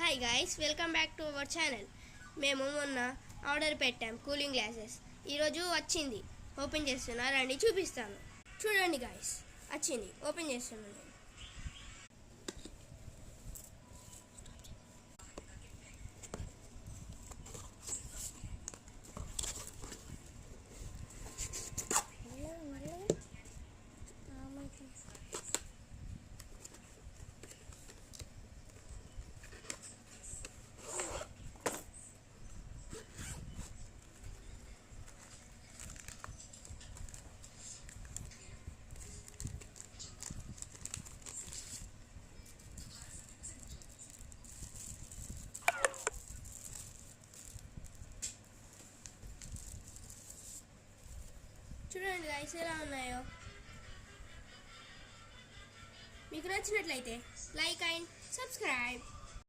Hi guys, welcome back to our channel. మేము మొన్న order పెట్టాం కూలింగ్ గ్లాసెస్. ఈరోజు వచ్చింది, ఓపెన్ చేస్తున్నా, రండి చూపిస్తాను. చూడండి గైస్, వచ్చింది, ఓపెన్ చేస్తున్నాను. చూడండి గైస్ ఎలా ఉన్నాయో. మీకు నచ్చినట్లయితే లైక్ అండ్ సబ్స్క్రైబ్.